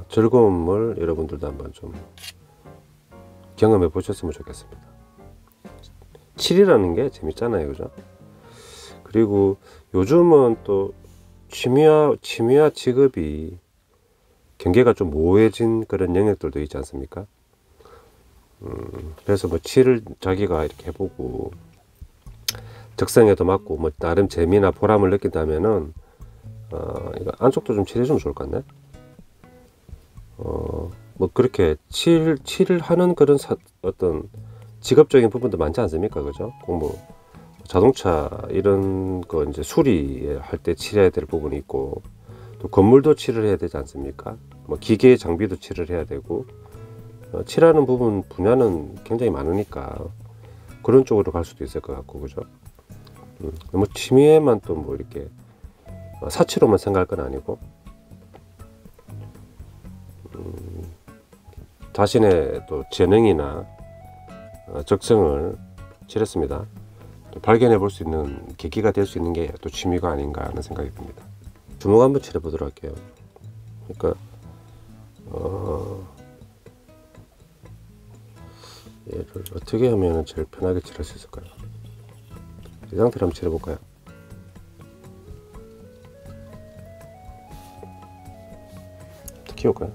즐거움을 여러분들도 한번 좀 경험해 보셨으면 좋겠습니다. 칠이라는 게 재밌잖아요, 그죠? 그리고 요즘은 또 취미와 직업이 경계가 좀 모호해진 그런 영역들도 있지 않습니까? 그래서 뭐 칠을 자기가 이렇게 해보고 적성에도 맞고 뭐 나름 재미나 보람을 느낀다면은 이거 안쪽도 좀 칠해주면 좋을 것 같네. 뭐 그렇게 칠을 하는 그런 어떤 직업적인 부분도 많지 않습니까, 그죠? 뭐 자동차 이런 거 이제 수리할 때 칠해야 될 부분이 있고, 또 건물도 칠을 해야 되지 않습니까? 뭐 기계 장비도 칠을 해야 되고, 칠하는 부분 분야는 굉장히 많으니까 그런 쪽으로 갈 수도 있을 것 같고, 그죠? 뭐 취미에만 또 뭐 이렇게 사치로만 생각할 건 아니고, 자신의 또 재능이나 적성을 칠했습니다. 발견해 볼 수 있는 계기가 될 수 있는 게 또 취미가 아닌가 하는 생각이 듭니다. 주먹 한번 칠해 보도록 할게요. 그러니까 얘를 어떻게 하면 제일 편하게 칠할 수 있을까요? 이 상태로 한번 칠해 볼까요? 키울까요?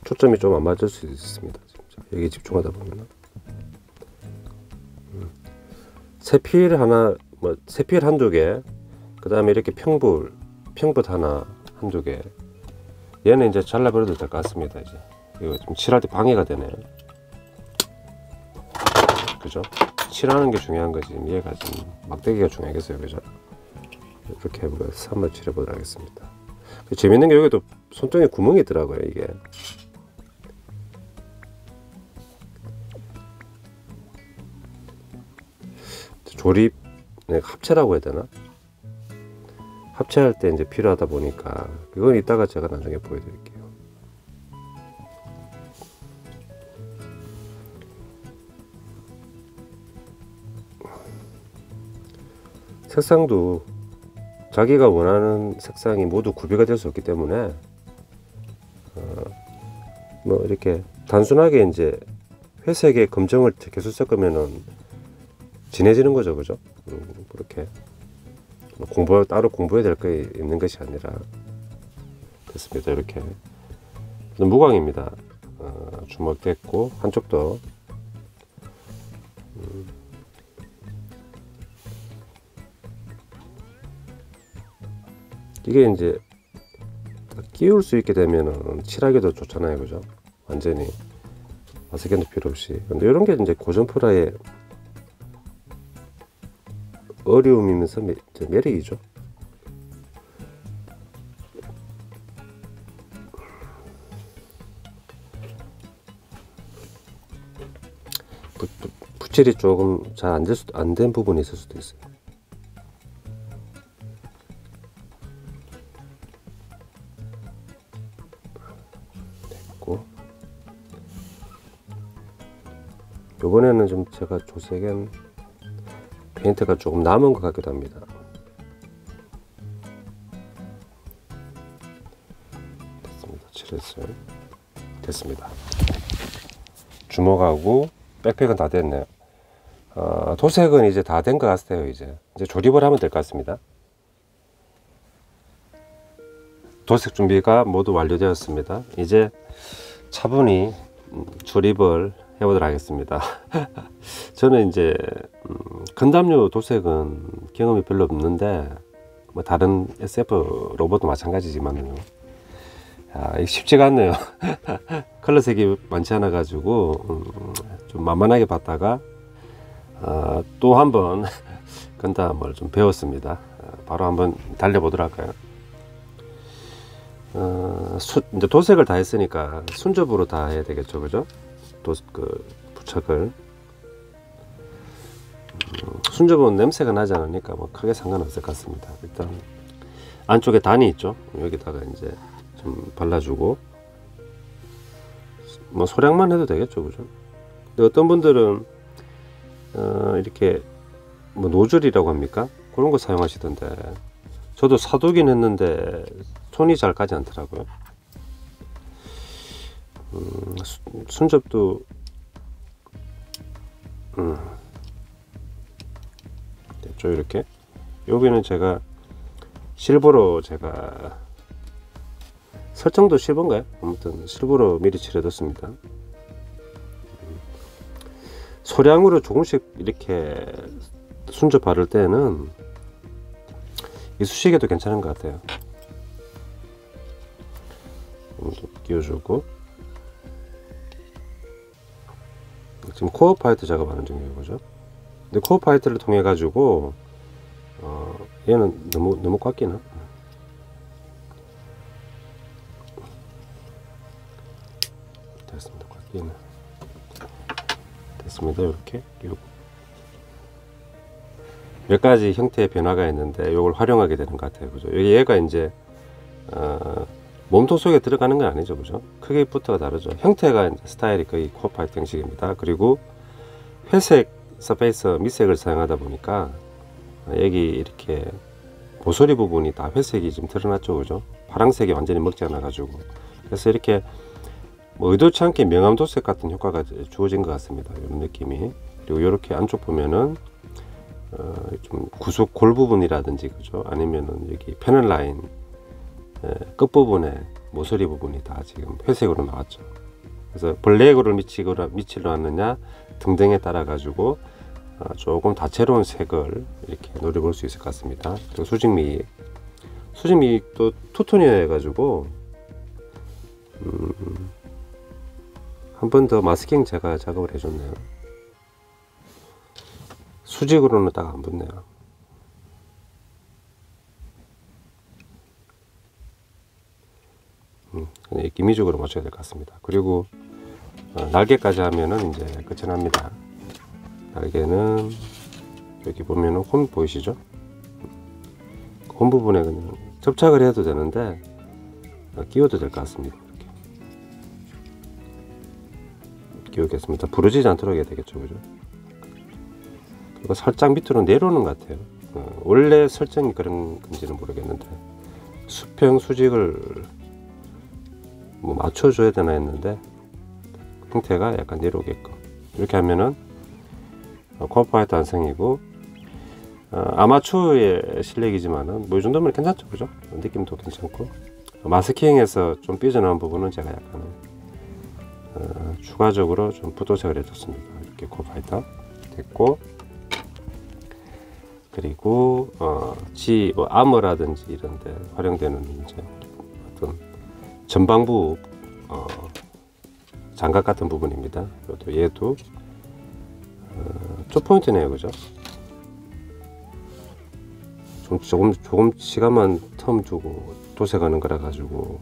초점이 좀 안 맞을 수 있습니다. 여기 집중하다 보면 세필 하나, 뭐 세필 한두 개, 그 다음에 이렇게 평붓 하나 한두 개. 얘는 이제 잘라버려도 될 것 같습니다. 이제 이거 좀 칠할 때 방해가 되네요. 그죠? 칠하는 게 중요한 거지. 얘가 지금 막대기가 중요하겠어요, 그죠? 이렇게 해서 한번 칠해보도록 하겠습니다. 재밌는 게 여기도 손등에 구멍이 있더라고요, 이게. 조립, 합체라고 해야 되나? 합체할 때 이제 필요하다 보니까 그건 이따가 제가 나중에 보여드릴게요. 색상도 자기가 원하는 색상이 모두 구비가 될 수 없기 때문에 뭐 이렇게 단순하게 이제 회색에 검정을 계속 섞으면은 진해지는 거죠, 그죠? 그렇게 따로 공부해야 될 게 있는 것이 아니라 됐습니다. 이렇게 무광입니다. 주먹 됐고 한쪽도 이게 이제 끼울 수 있게 되면은 칠하기도 좋잖아요, 그죠? 완전히 와스캔도 필요 없이. 근데 이런 게 이제 고전프라의 어려움이면서 매력이죠. 붓질이 조금 잘 안 된 부분이 있을 수도 있어요. 됐고, 이번에는 좀 제가 조색한 페인트가 조금 남은 것 같기도 합니다. 됐습니다. 칠했어요. 됐습니다. 주먹하고 백팩은 다 됐네요. 도색은 이제 다 된 것 같아요. 이제 조립을 하면 될 것 같습니다. 도색 준비가 모두 완료되었습니다. 이제 차분히 조립을 해보도록 하겠습니다. 저는 이제 건담류 도색은 경험이 별로 없는데, 뭐 다른 SF 로봇도 마찬가지지만요. 쉽지가 않네요. 컬러 색이 많지 않아 가지고 좀 만만하게 봤다가 또 한번 건담을 좀 배웠습니다. 바로 한번 달려보도록 할까요? 이제 도색을 다 했으니까 순접으로 다 해야 되겠죠, 그죠? 부착을. 순접은 냄새가 나지 않으니까 뭐 크게 상관없을 것 같습니다. 일단 안쪽에 단이 있죠. 여기다가 이제 좀 발라주고, 뭐 소량만 해도 되겠죠, 그죠? 근데 어떤 분들은 이렇게 뭐 노즐이라고 합니까? 그런 거 사용하시던데, 저도 사두긴 했는데 손이 잘 가지 않더라고요. 순접도 됐죠. 이렇게 여기는 제가 실버로, 제가 설정도 실버인가요? 아무튼 실버로 미리 칠해뒀습니다. 소량으로 조금씩 이렇게 순접 바를 때는 이 수시개도 괜찮은 것 같아요. 끼워주고, 지금 코어 파이트 작업하는 중이에요, 그죠? 근데 코어 파이트를 통해 가지고 얘는 너무 꽉 끼나? 됐습니다. 꽉 끼네. 됐습니다. 이렇게 끼우고, 몇 가지 형태의 변화가 있는데 이걸 활용하게 되는 것 같아요, 그죠? 얘가 이제 몸통 속에 들어가는 건 아니죠, 그죠? 크기부터가 다르죠. 형태가 이제 스타일이 거의 코어 파이트 형식입니다. 그리고 회색 서페이스 밑색을 사용하다 보니까 여기 이렇게 모서리 부분이 다 회색이 좀 드러났죠, 그죠? 파란색이 완전히 먹지 않아 가지고, 그래서 이렇게 뭐 의도치 않게 명암 도색 같은 효과가 주어진 것 같습니다. 이런 느낌이. 그리고 이렇게 안쪽 보면은 좀 구속 골 부분이라든지, 그죠? 아니면은 여기 패널 라인 끝 부분에 모서리 부분이 다 지금 회색으로 나왔죠. 그래서 블랙으로 미치려 하느냐 등등에 따라 가지고 조금 다채로운 색을 이렇게 노려볼 수 있을 것 같습니다. 그리고 수직미도 투톤이어 가지고 한 번 더 마스킹 제가 작업을 해줬네요. 수직으로는 딱 안 붙네요. 기미적으로 맞춰야 될 것 같습니다. 그리고 날개까지 하면은 이제 끝이 납니다. 날개는 여기 보면은 홈 보이시죠? 홈 부분에 그냥 접착을 해도 되는데 끼워도 될 것 같습니다. 이렇게 끼우겠습니다. 부러지지 않도록 해야 되겠죠, 그죠? 그리고 살짝 밑으로 내려오는 것 같아요. 원래 설정이 그런 건지는 모르겠는데 수평 수직을 뭐 맞춰줘야 되나 했는데 형태가 약간 내려오게끔 이렇게 하면은 코어 파이트 완성이고, 아마추어의 실력이지만은 뭐 이 정도면 괜찮죠, 그죠? 느낌도 괜찮고, 마스킹에서 좀 삐져나온 부분은 제가 약간 추가적으로 좀 붓도색을 해줬습니다. 이렇게 코어 파이터 됐고, 그리고 뭐 아머라든지 이런데 활용되는 이제 어떤 전방부 장갑 같은 부분입니다. 또 얘도 초포인트네요, 그죠? 조금 시간만 텀 두고 도색하는 거라 가지고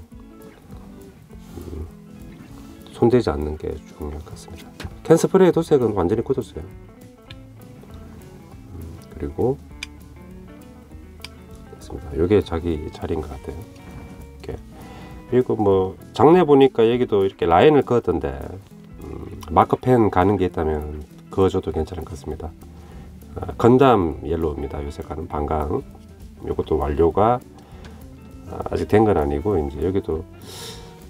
손대지 않는 게 중요할 것 같습니다. 캔스프레이 도색은 완전히 굳었어요. 그리고 됐습니다. 이게 자기 자리인 것 같아요. 이렇게. 그리고 뭐 장내 보니까 여기도 이렇게 라인을 그었던데 마커펜 가는 게 있다면 그어줘도 괜찮을 것 같습니다. 건담 옐로우입니다. 요 색깔은 반강. 이것도 완료가 아직 된 건 아니고, 이제 여기도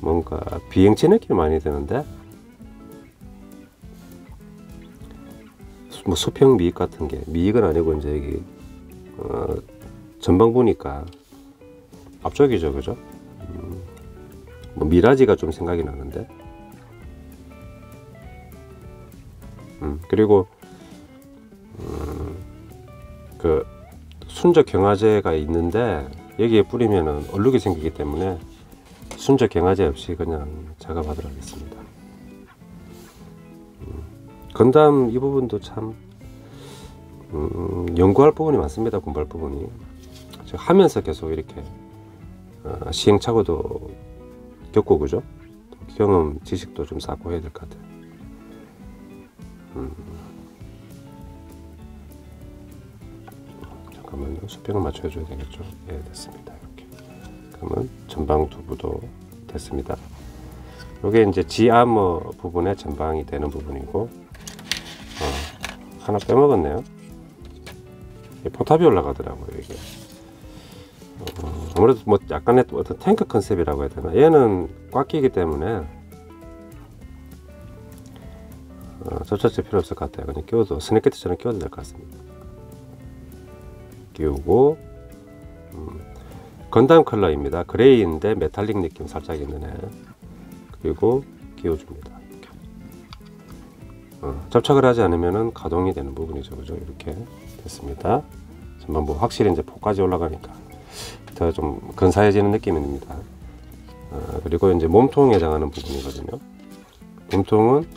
뭔가 비행체 느낌이 많이 드는데, 뭐 수평 미익 같은 게, 미익은 아니고 이제 여기 전방 보니까 앞쪽이죠, 그죠? 뭐 미라지가 좀 생각이 나는데, 그리고 그 순적 경화제가 있는데 여기에 뿌리면은 얼룩이 생기기 때문에 순적 경화제 없이 그냥 작업하도록 하겠습니다. 건담 이 부분도 참 연구할 부분이 많습니다. 공부할 부분이. 제가 하면서 계속 이렇게 시행착오도 겪고 그죠? 경험 지식도 좀 쌓고 해야 될 것 같아요. 잠깐만요. 수평을 맞춰줘야 되겠죠. 예, 됐습니다. 이렇게. 그러면 전방 두부도 됐습니다. 이게 이제 지아머 부분의 전방이 되는 부분이고, 하나 빼먹었네요. 포탑이 올라가더라고요. 이게 아무래도 뭐 약간의 어떤 탱크 컨셉이라고 해야 되나. 얘는 꽉 끼기 때문에 접착제 필요 없을 것 같아요. 그냥 끼워도 스네이크처럼 끼워도 될 것 같습니다. 끼우고 건담 컬러입니다. 그레이인데 메탈릭 느낌 살짝 있는 애. 그리고 끼워줍니다. 접착을 하지 않으면 가동이 되는 부분이죠. 그죠? 이렇게 됐습니다. 전반부 확실히 이제 폭까지 올라가니까 더 좀 근사해지는 느낌입니다. 그리고 이제 몸통에 해당하는 부분이거든요. 몸통은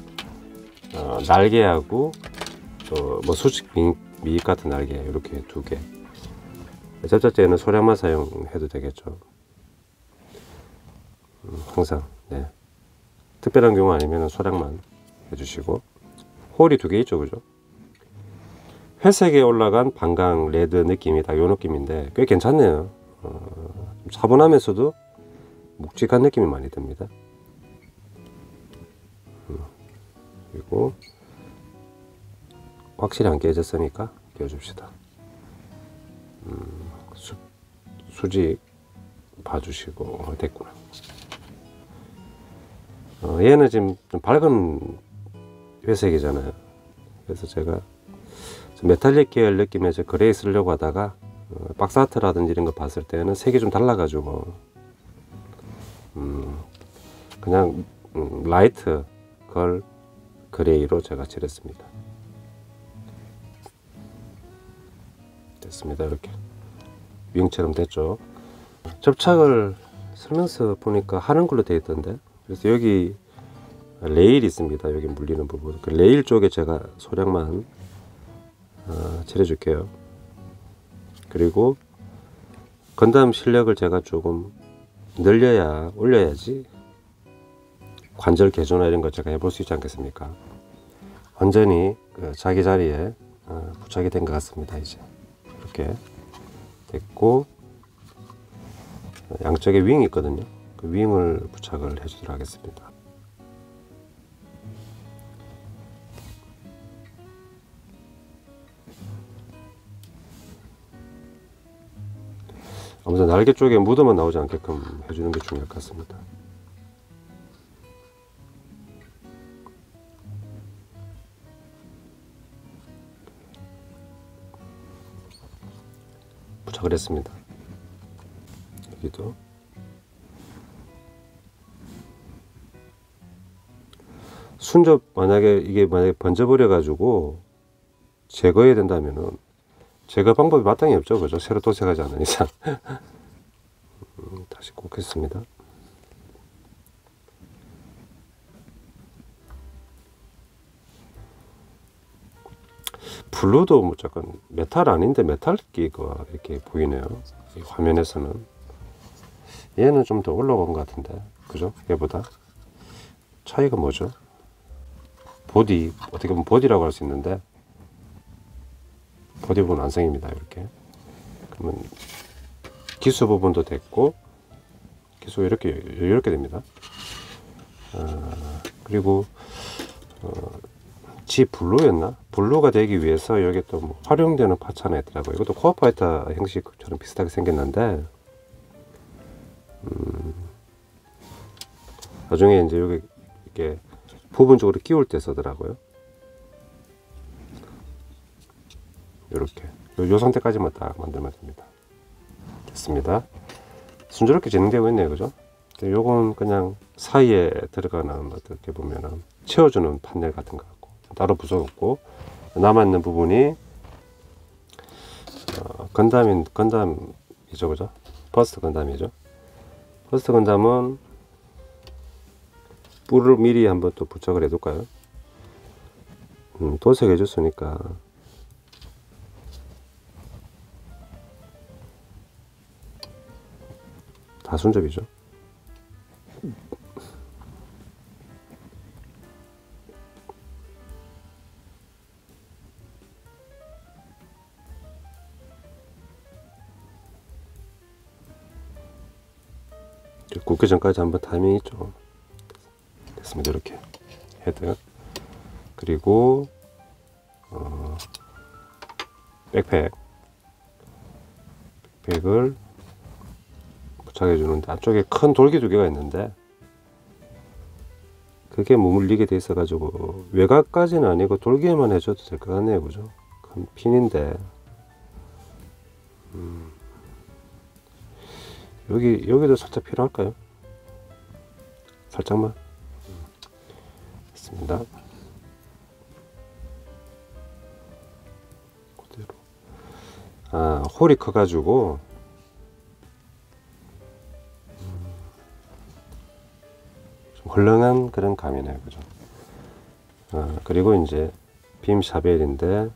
날개하고 또 뭐 수직 미입 같은 날개 이렇게 두 개. 접착제는 소량만 사용해도 되겠죠. 항상 네. 특별한 경우 아니면 소량만 해주시고, 홀이 두 개 있죠, 그죠? 회색에 올라간 반강 레드 느낌이 다 요 느낌인데 꽤 괜찮네요. 차분하면서도 묵직한 느낌이 많이 듭니다. 그리고 확실히 안 깨졌으니까 끼워줍시다. 수직 봐주시고 됐구나. 얘는 지금 좀 밝은 회색이잖아요. 그래서 제가 메탈릭 계열 느낌의 그레이 쓰려고 하다가 박스 아트라든지 이런 거 봤을 때는 색이 좀 달라가지고 그냥 라이트 걸 그레이로 제가 칠했습니다. 됐습니다. 이렇게 윙처럼 됐죠. 접착을 설명서 보니까 하는 걸로 되어 있던데, 그래서 여기 레일 있습니다. 여기 물리는 부분, 그 레일 쪽에 제가 소량만 칠해줄게요. 그리고 건담 실력을 제가 조금 늘려야 올려야지 관절 개조나 이런 거 제가 해볼 수 있지 않겠습니까? 완전히 자기 자리에 부착이 된 것 같습니다. 이제 이렇게 됐고, 양쪽에 윙이 있거든요. 그 윙을 부착을 해주도록 하겠습니다. 아무튼 날개 쪽에 묻으면 나오지 않게끔 해주는 게 중요할 것 같습니다. 부착을 했습니다. 여기도 순접 만약에 이게 번져버려 가지고 제거해야 된다면은 제거 방법이 마땅히 없죠, 그죠? 새로 도색하지 않는 이상. 다시 꼭 했습니다. 블루도 뭐 약간 메탈 아닌데 메탈기가 이렇게 보이네요. 이 화면에서는 얘는 좀 더 올라간 것 같은데, 그죠? 얘보다 차이가 뭐죠? 보디, 어떻게 보면 보디라고 할 수 있는데 보디 부분 완성입니다. 이렇게. 그러면 기수 부분도 됐고, 기수 이렇게 됩니다. 그리고 G 블루였나? 블루가 되기 위해서 여기 또 뭐 활용되는 파츠 하나 있더라고요. 이것도 코어 파이터 형식처럼 비슷하게 생겼는데, 나중에 이제 여기 이렇게 부분적으로 끼울 때 쓰더라고요. 이렇게 요 상태까지만 딱 만들면 됩니다. 됐습니다. 순조롭게 진행되고 있네요, 그죠? 요건 그냥 사이에 들어가는, 어떻게 보면은 채워주는 판넬 같은 거 같고, 따로 부숴놓고 남아있는 부분이 건담이죠, 그죠? 퍼스트 건담이죠. 퍼스트 건담은 뿔을 미리 한번 또 부착을 해둘까요? 도색해 줬으니까 다 순접이죠. 굽기 전까지 한번 타이밍 있죠. 됐습니다. 이렇게 헤드, 그리고 백팩을 부착해 주는데, 안쪽에 큰 돌기 두 개가 있는데 그게 머물리게 돼 있어 가지고 외곽까지는 아니고 돌기에만 해줘도 될 것 같네요. 그죠? 큰 핀인데 여기도 살짝 필요할까요? 살짝만. 됐습니다. 그대로. 홀이 커가지고 좀 헐렁한 그런 감이네요. 그죠? 그리고 이제 빔 샤벨인데,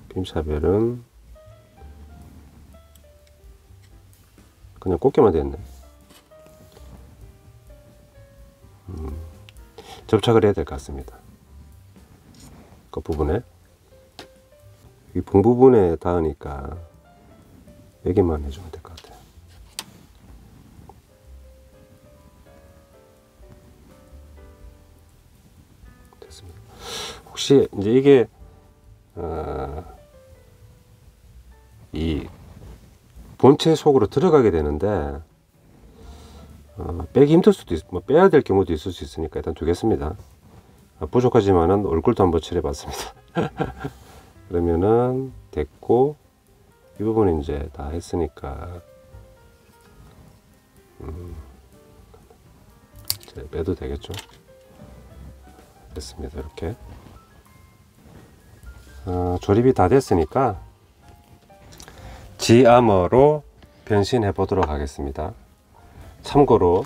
빔 샤벨은 그냥 꽂기만 됐네. 접착을 해야 될 것 같습니다. 그 부분에, 이 봉 부분에 닿으니까 여기만 해주면 될 것 같아요. 됐습니다. 혹시 이제 이게 이 본체 속으로 들어가게 되는데 빼기 힘들 수도 뭐 빼야 될 경우도 있을 수 있으니까 일단 두겠습니다. 부족하지만은 얼굴도 한번 칠해 봤습니다. 그러면은 됐고, 이 부분 이제 다 했으니까 이제 빼도 되겠죠. 됐습니다. 이렇게 조립이 다 됐으니까 G-아머로 변신해 보도록 하겠습니다. 참고로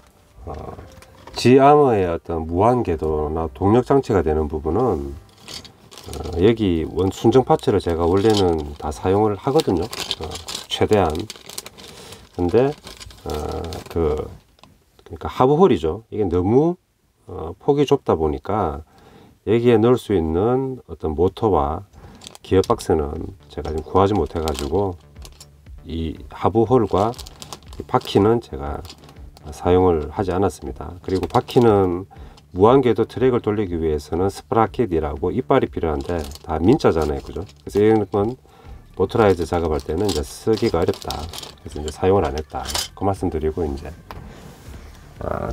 G-아머의 어떤 무한 궤도나 동력 장치가 되는 부분은 여기 원 순정 파츠를 제가 원래는 다 사용을 하거든요. 최대한. 근데 그러니까 하부홀이죠. 이게 너무 폭이 좁다 보니까 여기에 넣을 수 있는 어떤 모터와 기어박스는 제가 지금 구하지 못해 가지고 이 하부홀과 이 바퀴는 제가 사용을 하지 않았습니다. 그리고 바퀴는 무한궤도 트랙을 돌리기 위해서는 스프라켓이라고 이빨이 필요한데 다 민자잖아요. 그죠? 그래서 이런 건 모터라이즈 작업할 때는 이제 쓰기가 어렵다. 그래서 이제 사용을 안 했다. 그 말씀 드리고 이제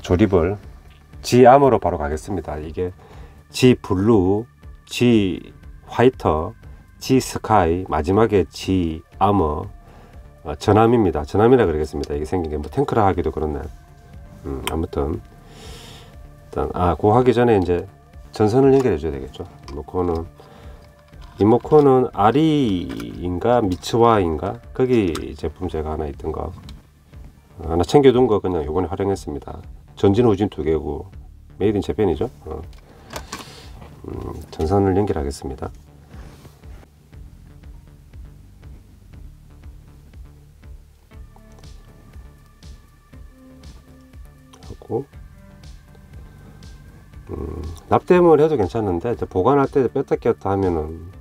조립을 G-아머로 바로 가겠습니다. 이게 G-블루, G-화이터, G-스카이, 마지막에 G-아머, 전함입니다. 전함이라 그러겠습니다. 이게 생긴 게 뭐 탱크라 하기도 그렇네. 아무튼 일단 그거 하기 전에 이제 전선을 연결해 줘야 되겠죠. 리모컨은 아리인가 미츠와인가 거기 제품 제가 하나 있던 거 하나 챙겨둔 거 그냥 요번에 활용했습니다. 전진 후진 두 개고 메이드 인 재팬이죠. 전선을 연결하겠습니다. 하고 납땜을 해도 괜찮은데 이제 보관할 때 뺐다 꼈다 하면은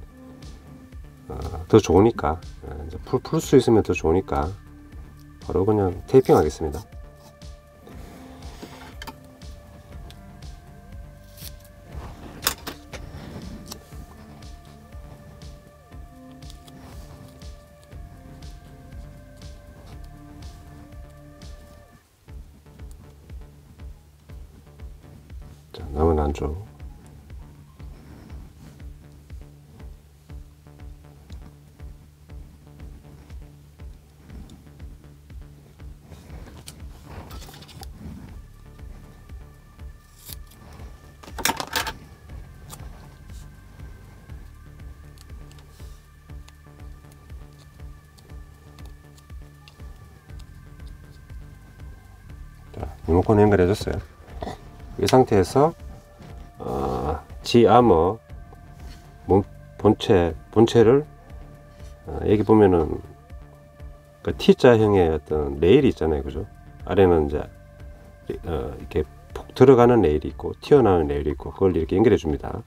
더 좋으니까 이제 풀 수 있으면 더 좋으니까 바로 그냥 테이핑 하겠습니다. 자, 남은 안쪽 리모컨 연결해 줬어요. 이 상태에서 G-아머 본체를 여기 보면은 그 T자형의 어떤 레일이 있잖아요, 그죠? 아래는 이제 이렇게 푹 들어가는 레일이 있고 튀어나오는 레일이 있고 그걸 이렇게 연결해 줍니다.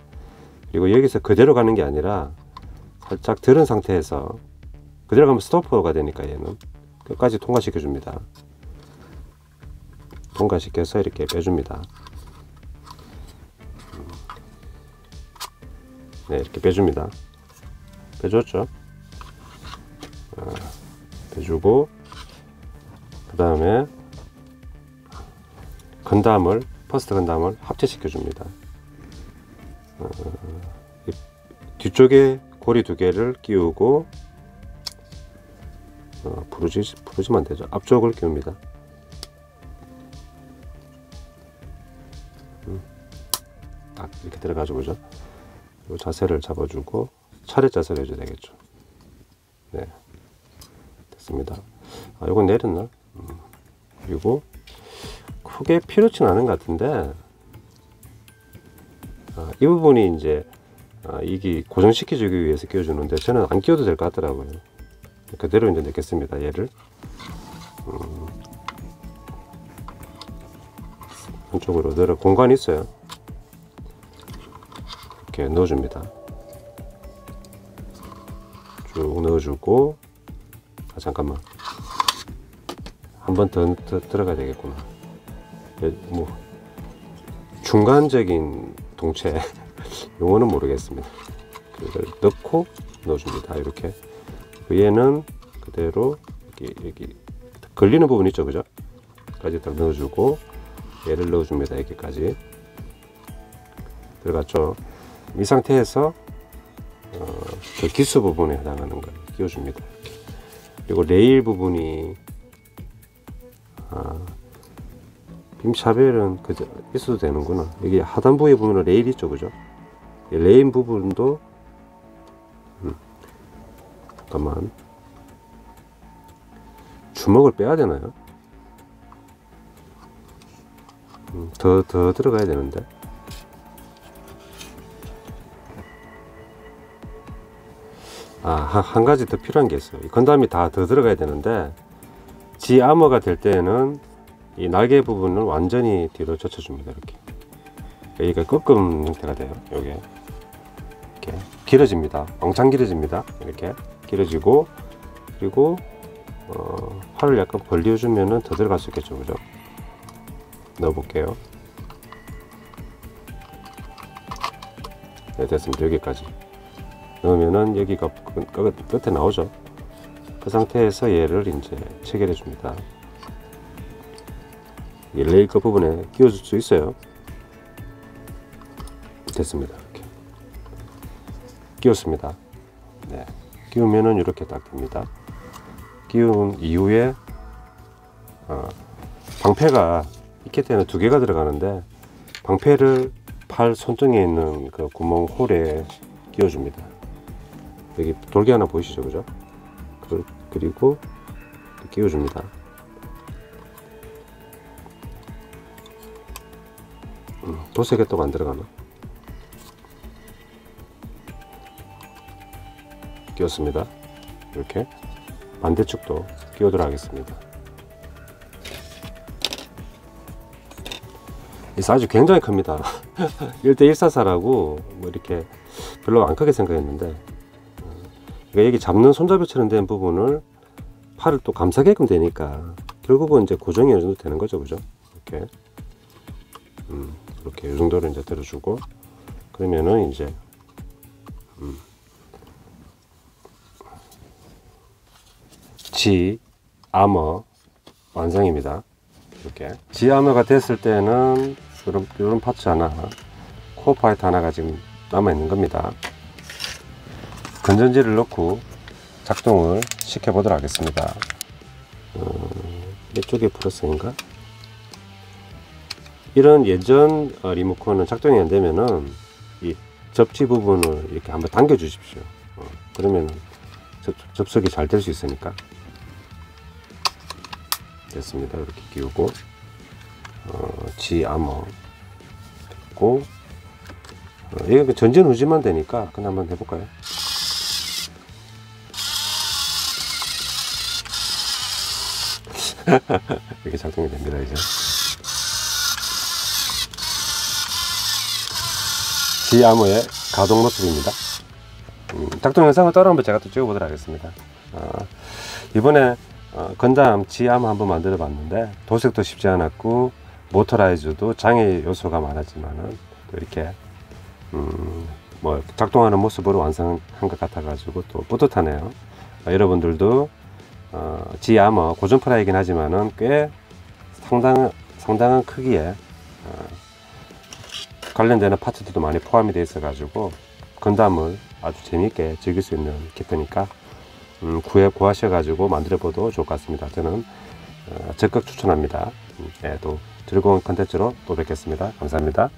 그리고 여기서 그대로 가는 게 아니라 살짝 들은 상태에서 그대로 가면 스토퍼가 되니까 얘는 끝까지 통과시켜 줍니다. 통과시켜서 이렇게 빼줍니다. 네, 이렇게 빼줍니다. 빼줬죠? 빼주고 그 다음에 퍼스트 건담을 합체시켜 줍니다. 뒤쪽에 고리 두 개를 끼우고 부러지면 안 되죠. 앞쪽을 끼웁니다. 딱 이렇게 들어가죠, 그죠? 이 자세를 잡아주고 차례 자세를 해줘야 되겠죠. 네, 됐습니다. 이건 내렸나? 그리고 크게 필요치는 않은 것 같은데 이 부분이 이제 이게 고정시켜주기 위해서 끼워주는데 저는 안 끼워도 될 것 같더라고요. 그대로 이제 넣겠습니다. 얘를 한쪽으로 넣을 공간이 있어요. 이렇게 넣어줍니다. 쭉 넣어주고 잠깐만 한 번 더 들어가야 되겠구나. 뭐 중간적인 동체 용어는 모르겠습니다. 그걸 넣고 넣어줍니다. 이렇게 얘는 그대로 여기 걸리는 부분 있죠, 그죠? 까지 다 넣어주고 얘를 넣어줍니다. 여기까지 들어갔죠. 이 상태에서 저 기수 부분에 해당하는 걸 끼워줍니다. 그리고 레일 부분이 빔 샤벨은 그저 있어도 되는구나. 여기 하단부에 보면 레일 있죠, 그죠? 레일 부분도 잠깐만 주먹을 빼야 되나요? 더 들어가야 되는데. 한 가지 더 필요한 게 있어요. 이 건담이 다 더 들어가야 되는데 지 아머가 될 때는 이 날개 부분을 완전히 뒤로 젖혀줍니다. 이렇게 여기가 꺾음 형태가 돼요. 요게 이렇게 길어집니다. 왕창 길어집니다. 이렇게 길어지고 그리고 팔을 약간 벌려주면은 더 들어갈 수 있겠죠, 그죠? 넣어볼게요. 네, 됐습니다. 여기까지 넣으면은 여기가 끝에 나오죠. 그 상태에서 얘를 이제 체결해 줍니다. 이 레일 끝 부분에 끼워줄 수 있어요. 됐습니다. 이렇게 끼웠습니다. 네, 끼우면은 이렇게 딱 됩니다. 끼운 이후에 방패가 이케테는 두 개가 들어가는데 방패를 팔 손등에 있는 그 구멍 홀에 끼워줍니다. 여기 돌개 하나 보이시죠, 그죠? 그리고 끼워줍니다. 도색에 또 안 들어가나? 끼웠습니다. 이렇게 반대쪽도 끼우도록 하겠습니다. 이 사이즈 굉장히 큽니다. 1대144라고 뭐 이렇게 별로 안 크게 생각했는데 그러니까 여기 잡는 손잡이처럼 된 부분을 팔을 또 감싸게끔 되니까 결국은 이제 고정이 어느 정도 되는 거죠, 그죠? 이렇게 이렇게 이 정도로 이제 들어주고 그러면은 이제 지 아머 완성입니다. 이렇게 지 아머가 됐을 때는 이런 파츠 하나, 코어 파이트 하나가 지금 남아 있는 겁니다. 건전지를 넣고 작동을 시켜 보도록 하겠습니다. 이쪽에 플러스인가? 이런 예전 리모컨은 작동이 안 되면은 이 접지 부분을 이렇게 한번 당겨 주십시오. 그러면 접속이 잘 될 수 있으니까. 됐습니다. 이렇게 끼우고 지 아머 됐고 이게 전진 후진만 되니까 그냥 한번 해볼까요? 이렇게 작동이 됩니다. 이제 G암호의 가동 모습입니다. 작동 영상을 따로 한번 제가 또 찍어보도록 하겠습니다. 이번에 건담 G암호 한번 만들어 봤는데 도색도 쉽지 않았고 모터라이즈도 장애 요소가 많았지만은 또 이렇게 뭐 작동하는 모습으로 완성한 것 같아 가지고 또 뿌듯하네요. 여러분들도 G암호 고전 프라이긴 하지만은 꽤 상당한 크기에 관련되는 파츠들도 많이 포함이 되어 있어 가지고 건담을 아주 재미있게 즐길 수 있는 키트니까 구하셔 가지고 만들어 봐도 좋을 것 같습니다. 저는 적극 추천합니다. 또 즐거운 컨텐츠로 또 뵙겠습니다. 감사합니다.